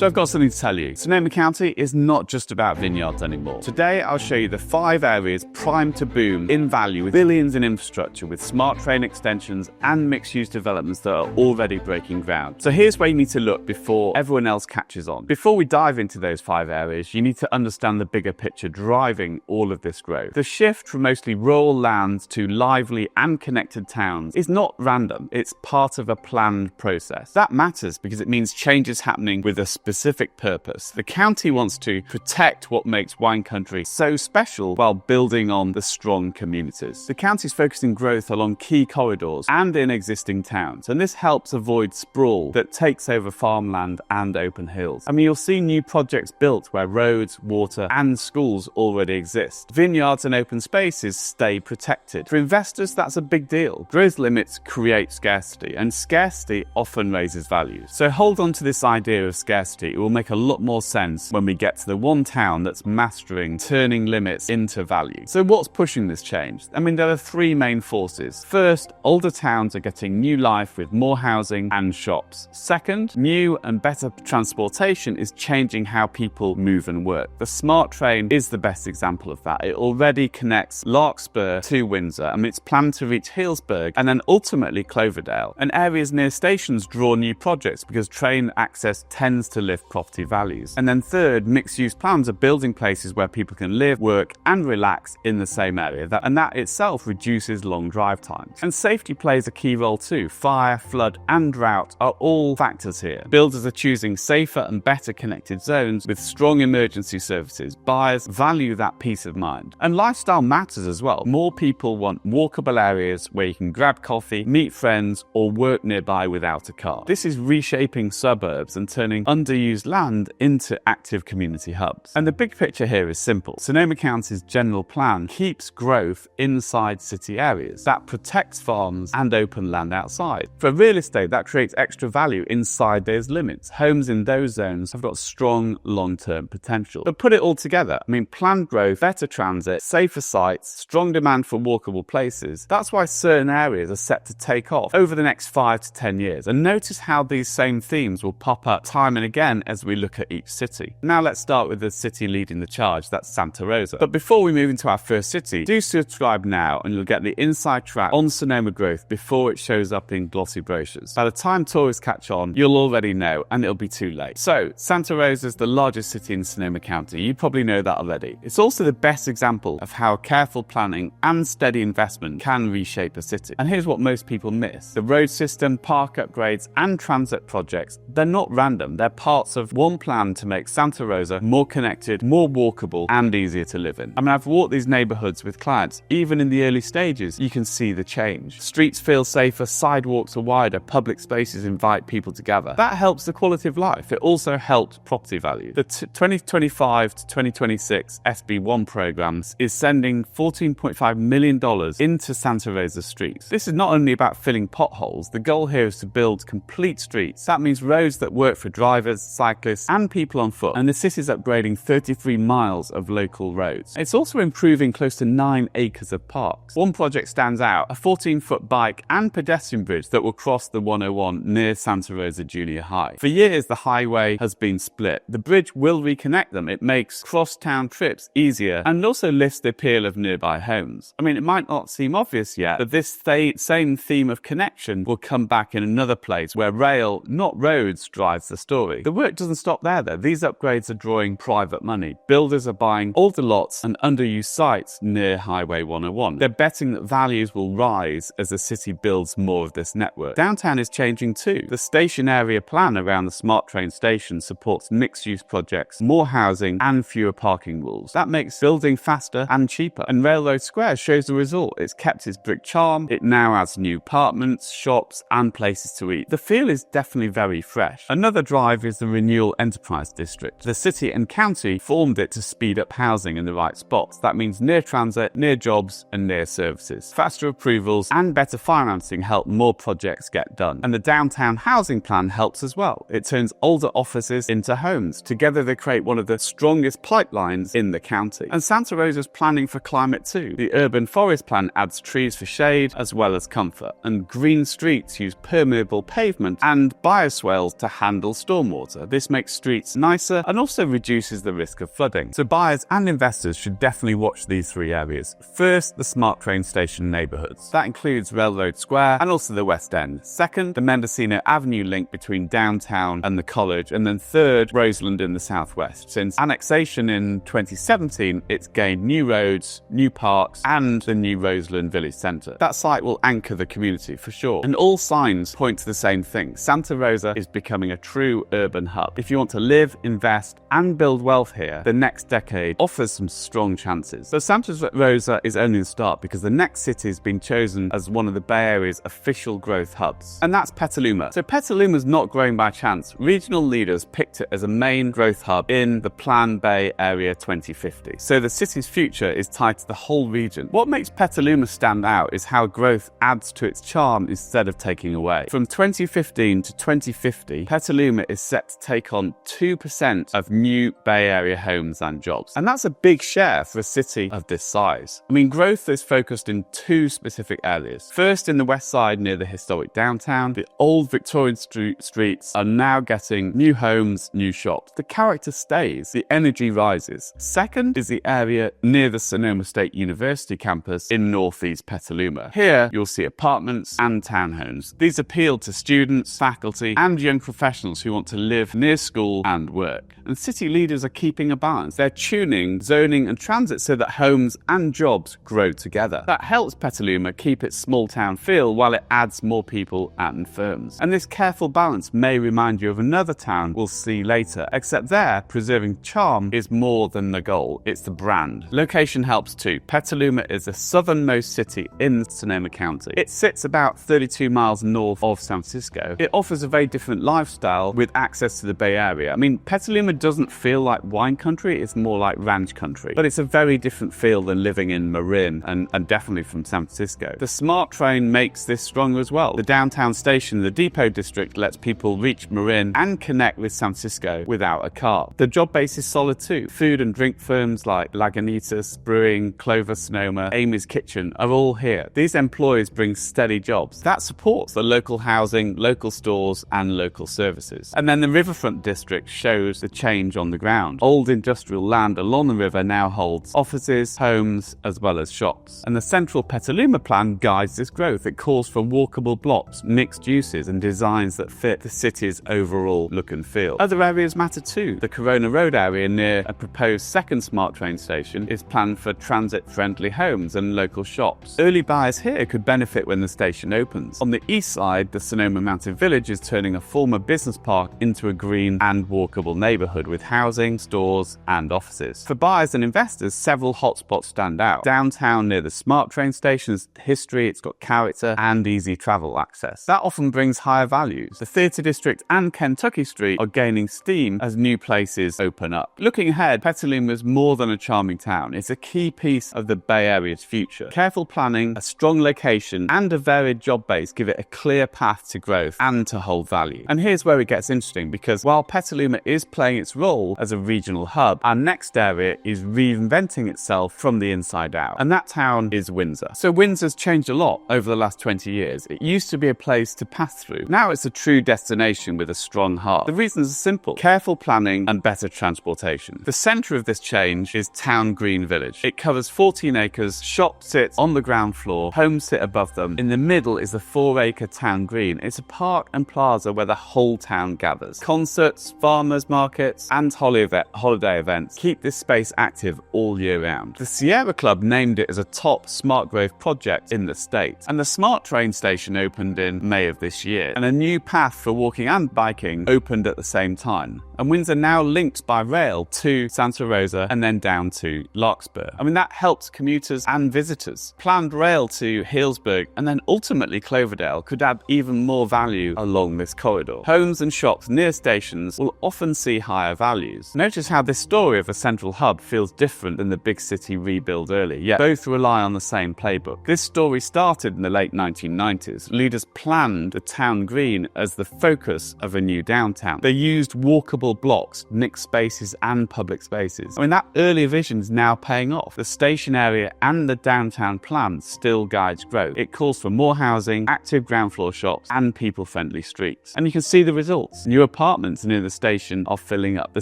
So I've got something to tell you. Sonoma County is not just about vineyards anymore. Today I'll show you the 5 areas primed to boom in value with billions in infrastructure, with smart train extensions and mixed-use developments that are already breaking ground. So here's where you need to look before everyone else catches on. Before we dive into those 5 areas, you need to understand the bigger picture driving all of this growth. The shift from mostly rural lands to lively and connected towns is not random. It's part of a planned process. That matters because it means change is happening with a specific purpose. The county wants to protect what makes wine country so special while building on the strong communities. The county's focusing growth along key corridors and in existing towns, and this helps avoid sprawl that takes over farmland and open hills. I mean, you'll see new projects built where roads, water, and schools already exist. Vineyards and open spaces stay protected. For investors, that's a big deal. Growth limits create scarcity, and scarcity often raises values. So hold on to this idea of scarcity. It will make a lot more sense when we get to the one town that's mastering turning limits into value. So what's pushing this change? I mean, there are 3 main forces. First, older towns are getting new life with more housing and shops. Second, new and better transportation is changing how people move and work. The smart train is the best example of that. It already connects Larkspur to Windsor, and it's planned to reach Healdsburg and then ultimately Cloverdale. And areas near stations draw new projects because train access tends to lift property values. And then third, mixed-use plans are building places where people can live, work, and relax in the same area. That itself reduces long drive times. And safety plays a key role too. Fire, flood, and drought are all factors here. Builders are choosing safer and better connected zones with strong emergency services. Buyers value that peace of mind. And lifestyle matters as well. More people want walkable areas where you can grab coffee, meet friends, or work nearby without a car. This is reshaping suburbs and turning underused land into active community hubs. And the big picture here is simple. Sonoma County's general plan keeps growth inside city areas. That protects farms and open land outside. For real estate, that creates extra value inside those limits. Homes in those zones have got strong long-term potential. But put it all together, I mean, planned growth, better transit, safer sites, strong demand for walkable places. That's why certain areas are set to take off over the next 5 to 10 years. And notice how these same themes will pop up time and again as we look at each city. Now let's start with the city leading the charge, that's Santa Rosa. But before we move into our first city, do subscribe now and you'll get the inside track on Sonoma growth before it shows up in glossy brochures. By the time tourists catch on, you'll already know and it'll be too late. So, Santa Rosa is the largest city in Sonoma County. You probably know that already. It's also the best example of how careful planning and steady investment can reshape a city. And here's what most people miss. The road system, park upgrades, and transit projects, they're not random. They're parts of one plan to make Santa Rosa more connected, more walkable, and easier to live in. I mean, I've walked these neighborhoods with clients. Even in the early stages, you can see the change. Streets feel safer, sidewalks are wider, public spaces invite people to gather. That helps the quality of life. It also helps property value. The 2025 to 2026 SB1 programs is sending $14.5 million into Santa Rosa streets. This is not only about filling potholes. The goal here is to build complete streets. That means roads that work for drivers, cyclists, and people on foot. And the city is upgrading 33 miles of local roads. It's also improving close to 9 acres of parks. One project stands out, a 14-foot bike and pedestrian bridge that will cross the 101 near Santa Rosa Junior High. For years, the highway has been split. The bridge will reconnect them. It makes cross-town trips easier and also lifts the appeal of nearby homes. I mean, it might not seem obvious yet, but this same theme of connection will come back in another place where rail, not roads, drives the story. The work doesn't stop there, though. These upgrades are drawing private money. Builders are buying older lots and underused sites near Highway 101. They're betting that values will rise as the city builds more of this network. Downtown is changing too. The station area plan around the smart train station supports mixed-use projects, more housing, and fewer parking rules. That makes building faster and cheaper. And Railroad Square shows the result. It's kept its brick charm. It now adds new apartments, shops, and places to eat. The feel is definitely very fresh. Another drive is the Renewal Enterprise District. The city and county formed it to speed up housing in the right spots. That means near transit, near jobs, and near services. Faster approvals and better financing help more projects get done. And the downtown housing plan helps as well. It turns older offices into homes. Together they create one of the strongest pipelines in the county. And Santa Rosa's planning for climate too. The urban forest plan adds trees for shade as well as comfort. And green streets use permeable pavement and bioswales to handle stormwater. water. This makes streets nicer and also reduces the risk of flooding. So buyers and investors should definitely watch these three areas. First, the smart train station neighbourhoods. That includes Railroad Square and also the West End. Second, the Mendocino Avenue link between downtown and the college. And then third, Roseland in the southwest. Since annexation in 2017, it's gained new roads, new parks, and the new Roseland Village Centre. That site will anchor the community for sure. And all signs point to the same thing. Santa Rosa is becoming a true urban hub. If you want to live, invest, and build wealth here, the next decade offers some strong chances. But Santa Rosa is only the start, because the next city has been chosen as one of the Bay Area's official growth hubs. And that's Petaluma. So Petaluma's not growing by chance. Regional leaders picked it as a main growth hub in the Planned Bay Area 2050. So the city's future is tied to the whole region. What makes Petaluma stand out is how growth adds to its charm instead of taking away. From 2015 to 2050, Petaluma is set to take on 2% of new Bay Area homes and jobs. And that's a big share for a city of this size. I mean, growth is focused in two specific areas. First, in the west side near the historic downtown, the old Victorian streets are now getting new homes, new shops. The character stays, the energy rises. Second is the area near the Sonoma State University campus in northeast Petaluma. Here, you'll see apartments and townhomes. These appeal to students, faculty, and young professionals who want to live near school and work. And city leaders are keeping a balance. They're tuning zoning and transit so that homes and jobs grow together. That helps Petaluma keep its small town feel while it adds more people and firms. And this careful balance may remind you of another town we'll see later, except there, preserving charm is more than the goal, it's the brand. Location helps too. Petaluma is the southernmost city in Sonoma County. It sits about 32 miles north of San Francisco. It offers a very different lifestyle with access to the Bay Area. I mean, Petaluma doesn't feel like wine country, it's more like ranch country. But it's a very different feel than living in Marin and definitely from San Francisco. The smart train makes this stronger as well. The downtown station, the Depot District, lets people reach Marin and connect with San Francisco without a car. The job base is solid too. Food and drink firms like Lagunitas Brewing, Clover Sonoma, Amy's Kitchen are all here. These employees bring steady jobs. That supports the local housing, local stores, and local services. And then the Riverfront District shows the change on the ground. Old industrial land along the river now holds offices, homes, as well as shops. And the central Petaluma plan guides this growth. It calls for walkable blocks, mixed uses, and designs that fit the city's overall look and feel. Other areas matter too. The Corona Road area near a proposed second smart train station is planned for transit-friendly homes and local shops. Early buyers here could benefit when the station opens. On the east side, the Sonoma Mountain Village is turning a former business park into a green and walkable neighborhood with housing, stores, and offices. For buyers and investors, several hotspots stand out. Downtown near the smart train station's history, it's got character and easy travel access. That often brings higher values. The Theatre District and Kentucky Street are gaining steam as new places open up. Looking ahead, Petaluma is more than a charming town. It's a key piece of the Bay Area's future. Careful planning, a strong location, and a varied job base give it a clear path to growth and to hold value. And here's where it gets interesting, because while Petaluma is playing its role as a regional hub, our next area is reinventing itself from the inside out. And that town is Windsor. So Windsor's changed a lot over the last 20 years. It used to be a place to pass through. Now it's a true destination with a strong heart. The reasons are simple: careful planning and better transportation. The centre of this change is Town Green Village. It covers 14 acres, shops sit on the ground floor, homes sit above them. In the middle is the 4-acre Town Green. It's a park and plaza where the whole town gathers. Concerts, farmers markets, and holiday events keep this space active all year round. The Sierra Club named it as a top smart growth project in the state. And the smart train station opened in May of this year. And a new path for walking and biking opened at the same time. And Windsor now linked by rail to Santa Rosa and then down to Larkspur. I mean, that helps commuters and visitors. Planned rail to Healdsburg and then ultimately Cloverdale could add even more value along this corridor. Homes and shops near stations will often see higher values. Notice how this story of a central hub feels different than the big city rebuild early, yet both rely on the same playbook. This story started in the late 1990s. Leaders planned the town green as the focus of a new downtown. They used walkable blocks, mixed spaces, and public spaces. I mean, that early vision is now paying off. The station area and the downtown plan still guides growth. It calls for more housing, active ground floor shops, and people-friendly streets. And you can see the results. New apartments near the station are filling up. The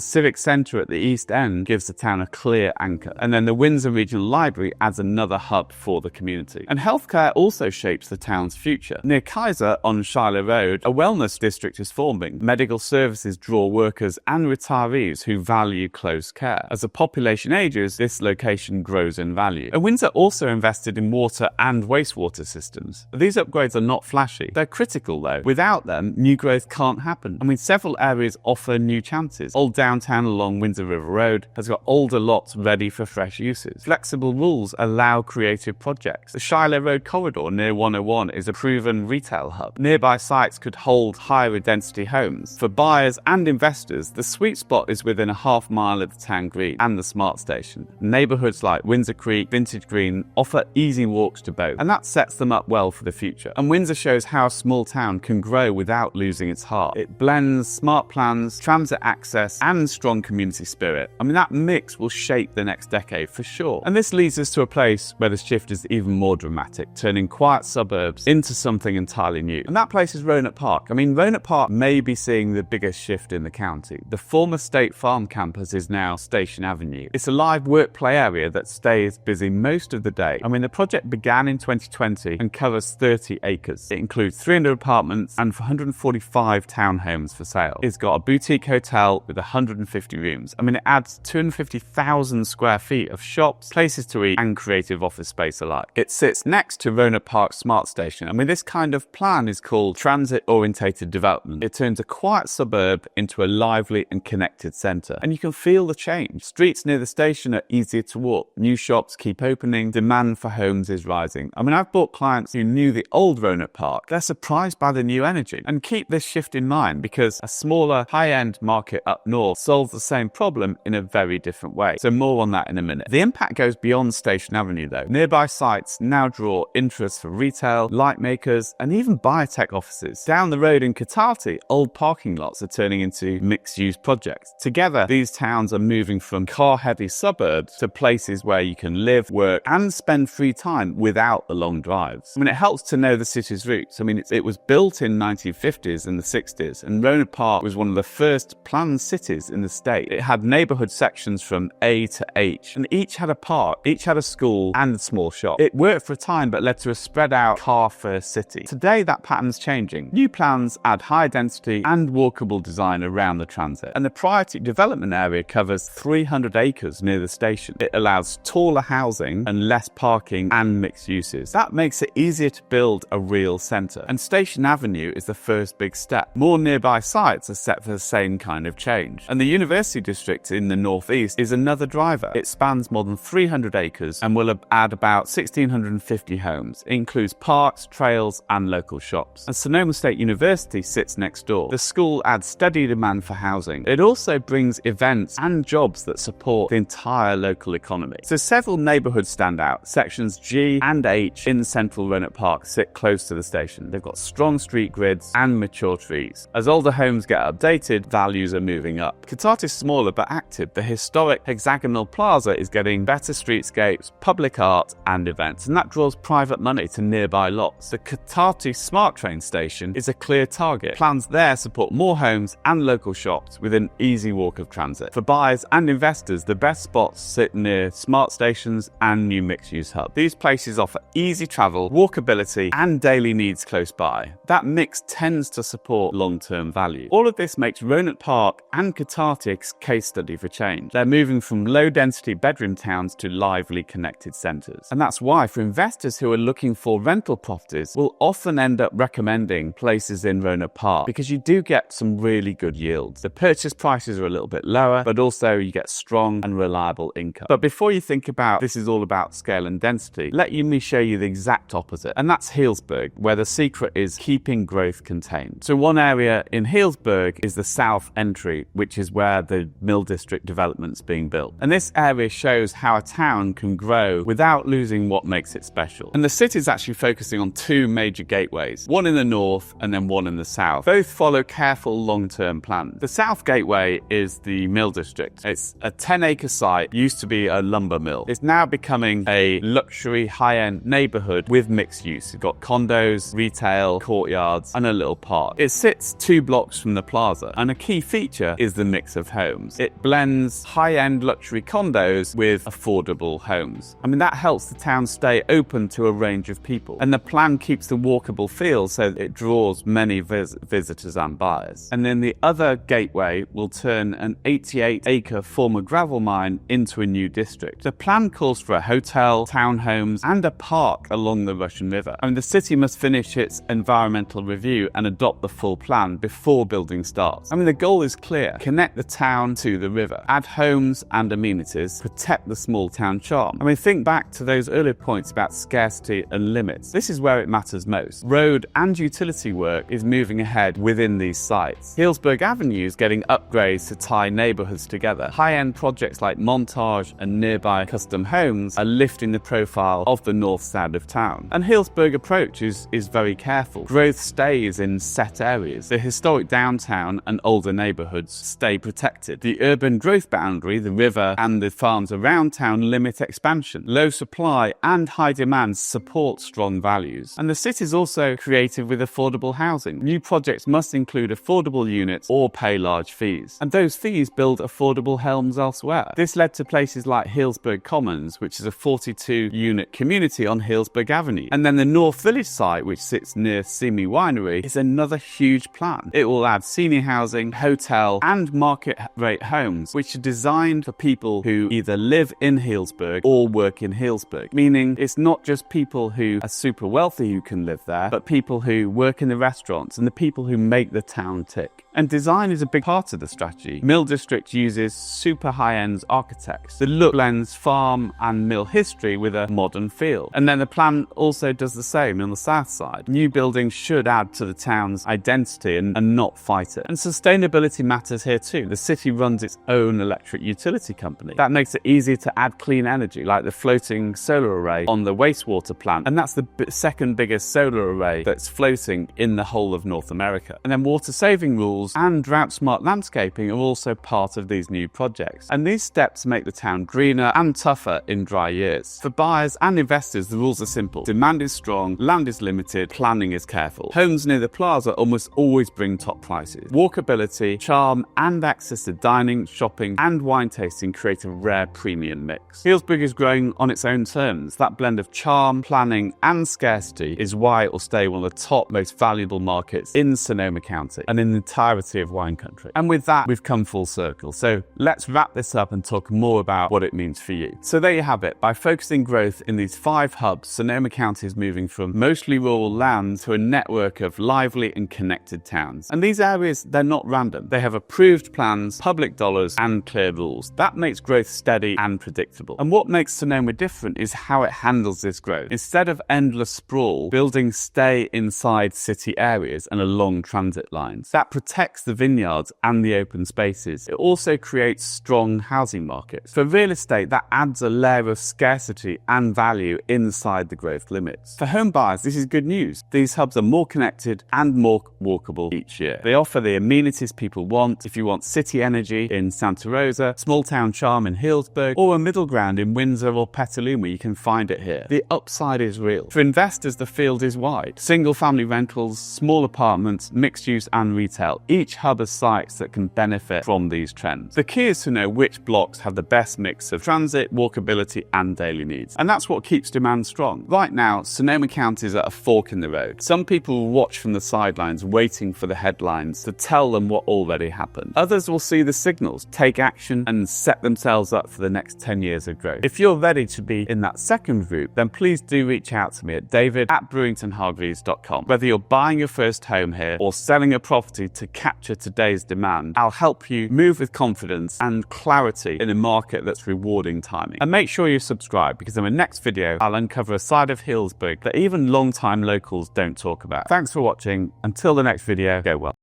Civic Centre at the East End gives the town a clear anchor. And then the Windsor Regional Library adds another hub for the community. And healthcare also shapes the town's future. Near Kaiser on Shiloh Road, a wellness district is forming. Medical services draw workers and retirees who value close care. As the population ages, this location grows in value. And Windsor also invested in water and wastewater systems. These upgrades are not flashy. They're critical though. Without them, new growth can't happen. I mean, several areas offer new chances. Old downtown along Windsor River Road has got older lots ready for fresh uses. Flexible rules allow creative projects. The Shiloh Road corridor near 101 is a proven retail hub. Nearby sites could hold higher density homes. For buyers and investors, the sweet spot is within a half-mile of the town green and the smart station. Neighbourhoods like Windsor Creek, Vintage Green offer easy walks to both, and that sets them up well for the future. And Windsor shows how a small town can grow without losing its heart. It blends smart plans, transit access, and strong community spirit. I mean, that mix will shape the next decade for sure. And this leads us to a place where the shift is even more dramatic, turning quiet suburbs into something entirely new. And that place is Rohnert Park. I mean, Rohnert Park may be seeing the biggest shift in the county. The former State Farm campus is now Station Avenue. It's a live work-play area that stays busy most of the day. I mean, the project began in 2020 and covers 30 acres. It includes 300 apartments and 145 townhomes for sale. It's got a boutique hotel with 150 rooms. I mean, it adds 250,000 square feet of shops, places to eat, and creative office space alike. It sits next to Rohnert Park Smart Station. I mean, this kind of plan is called transit-orientated development. It turns a quiet suburb into a lively and connected centre. And you can feel the change. Streets near the station are easier to walk. New shops keep opening. Demand for homes is rising. I mean, I've bought clients who knew the old Rohnert Park. They're surprised by the new energy. And keep this shift in mind, because a smaller, high-end market up north solves the same problem in a very different way. So more on that in a minute. The impact goes beyond Station Avenue though. Nearby sites now draw interest for retail, light makers, and even biotech offices. Down the road in Cotati, old parking lots are turning into mixed-use projects. Together, these towns are moving from car-heavy suburbs to places where you can live, work, and spend free time without the long drives. I mean, it helps to know the city's roots. I mean, it was built in 1950s and the 60s, and Rohnert Park was one of the first planned cities in the state. It had neighbourhood sections from A to H, and each had a park, each had a school, and a small shop. It worked for a time, but led to a spread-out car-first city. Today, that pattern's changing. New plans add high density and walkable design around the transit, and the priority development area covers 300 acres near the station. It allows taller housing and less parking and mixed uses. That makes it easier to build a real centre. And Station Avenue is the first big step. More nearby sites are set for the same kind of change. And the University District in the northeast is another driver. It spans more than 300 acres and will add about 1,650 homes. It includes parks, trails, and local shops. And Sonoma State University sits next door. The school adds steady demand for housing. It also brings events and jobs that support the entire local economy. So several neighbourhoods stand out. Sections G and H in central Rohnert Park sit close to the station. They've got strong street grids and mature trees. As older homes get updated, values are moving up. Cotati is smaller but active. The historic hexagonal plaza is getting better streetscapes, public art, and events, and that draws private money to nearby lots. The Cotati Smart Train Station is a clear target. Plans there support more homes and local shops with an easy walk of transit. For buyers and investors, the best spots sit near smart stations and new mixed-use hubs. These places offer easy travel, walkability, and daily needs close by. That mix tends to support long-term value. All of this makes Rohnert Park and Cotati a case study for change. They're moving from low-density bedroom towns to lively connected centres. And that's why, for investors who are looking for rental properties, we'll often end up recommending places in Rohnert Park because you do get some really good yields. The purchase prices are a little bit lower, but also you get strong and reliable income. But before you think about this is all about scale and density, let me show you the exact opposite. And that's Healdsburg, where the secret is keeping growth contained. So one area in Healdsburg is the south entry, which is where the Mill District development's being built. And this area shows how a town can grow without losing what makes it special. And the city's actually focusing on two major gateways, one in the north and then one in the south. Both follow careful long-term plans. The south gateway is the Mill District. It's a 10-acre site, used to be a lumber mill. It's now becoming a luxury high-end neighbourhood with mixed use. You've got condos, retail, courtyards, and a little park. It sits 2 blocks from the plaza. And a key feature is the mix of homes. It blends high-end luxury condos with affordable homes. I mean, that helps the town stay open to a range of people. And the plan keeps the walkable feel so that it draws many visitors and buyers. And then the other gateway will turn an 88-acre former gravel mine into a new district. The plan calls for a hotel, townhomes, and a park along the Russian River. I mean, the city must finish its environmental review and adopt the full plan before building starts. I mean, the goal is clear. Connect the town to the river, add homes and amenities, protect the small town charm. I mean, think back to those earlier points about scarcity and limits. This is where it matters most. Road and utility work is moving ahead within these sites. Healdsburg Avenue is getting upgrades to tie neighborhoods together. High-end projects like Montage and nearby custom homes are lifting the profile of the north side of town. And Healdsburg approach is very careful. Growth stays in set areas. The historic downtown and older neighborhoods stay protected. The urban growth boundary, the river, and the farms around town limit expansion. Low supply and high demand support strong values. And the city is also creative with affordable housing. New projects must include affordable units or pay large fees. And those fees build affordable homes elsewhere. This led to places like Healdsburg Commons, which is a 42-unit community on Healdsburg Avenue. And then the North Village site, which sits near Simi Winery, is another huge plan. It will add senior housing, hotel, and market rate homes, which are designed for people who either live in Healdsburg or work in Healdsburg. Meaning it's not just people who are super wealthy who can live there, but people who work in the restaurants and the people who make the town tick. And design is a big part of the strategy. Mill District uses super high-end architects. The look blends farm and mill history with a modern feel. And then the plan also does the same on the south side. New buildings should add to the town's identity and not fight it. And sustainability matters here too. The city runs its own electric utility company. That makes it easier to add clean energy, like the floating solar array on the wastewater plant. And that's the second biggest solar array that's floating in the whole of North America. And then water saving rules and drought-smart landscaping are also part of these new projects. And these steps make the town greener and tougher in dry years. For buyers and investors, the rules are simple. Demand is strong, land is limited, planning is careful. Homes near the plaza almost always bring top prices. Walkability, charm, and access to dining, shopping, and wine tasting create a rare premium mix. Healdsburg is growing on its own terms. That blend of charm, planning, and scarcity is why it will stay one of the top most valuable markets in Sonoma County and in the entirety of wine country. And with that, we've come full circle. So let's wrap this up and talk more about what it means for you. So there you have it. By focusing growth in these 5 hubs, Sonoma County is moving from mostly rural land to a network of lively and connected towns. And these areas, they're not random. They have approved plans, public dollars, and clear rules. That makes growth steady and predictable. And what makes Sonoma different is how it handles this growth. Instead of endless sprawl, buildings stay inside city areas and along transit lines. That protects the vineyards and the open spaces. It also creates strong housing markets. For real estate, that adds a layer of scarcity and value inside the growth limits. For home buyers, this is good news. These hubs are more connected and more walkable each year. They offer the amenities people want. If you want city energy in Santa Rosa, small town charm in Healdsburg, or a middle ground in Windsor or Petaluma, you can find it here. The upside is real. For investors, the field is wide. Single family rentals, small apartments, mixed use and retail. Each hub has sites that can benefit from these trends. The key is to know which blocks have the best mix of transit, walkability, and daily needs. And that's what keeps demand strong. Right now, Sonoma County is at a fork in the road. Some people will watch from the sidelines, waiting for the headlines to tell them what already happened. Others will see the signals, take action, and set themselves up for the next 10 years of growth. If you're ready to be in that second group, then please do reach out to me at david@BruingtonHargreaves.com. Whether you're buying your first home here or selling a property to capture today's demand, I'll help you move with confidence and clarity in a market that's rewarding timing. And make sure you subscribe, because in the next video, I'll uncover a side of Healdsburg that even long-time locals don't talk about. Thanks for watching. Until the next video, go well.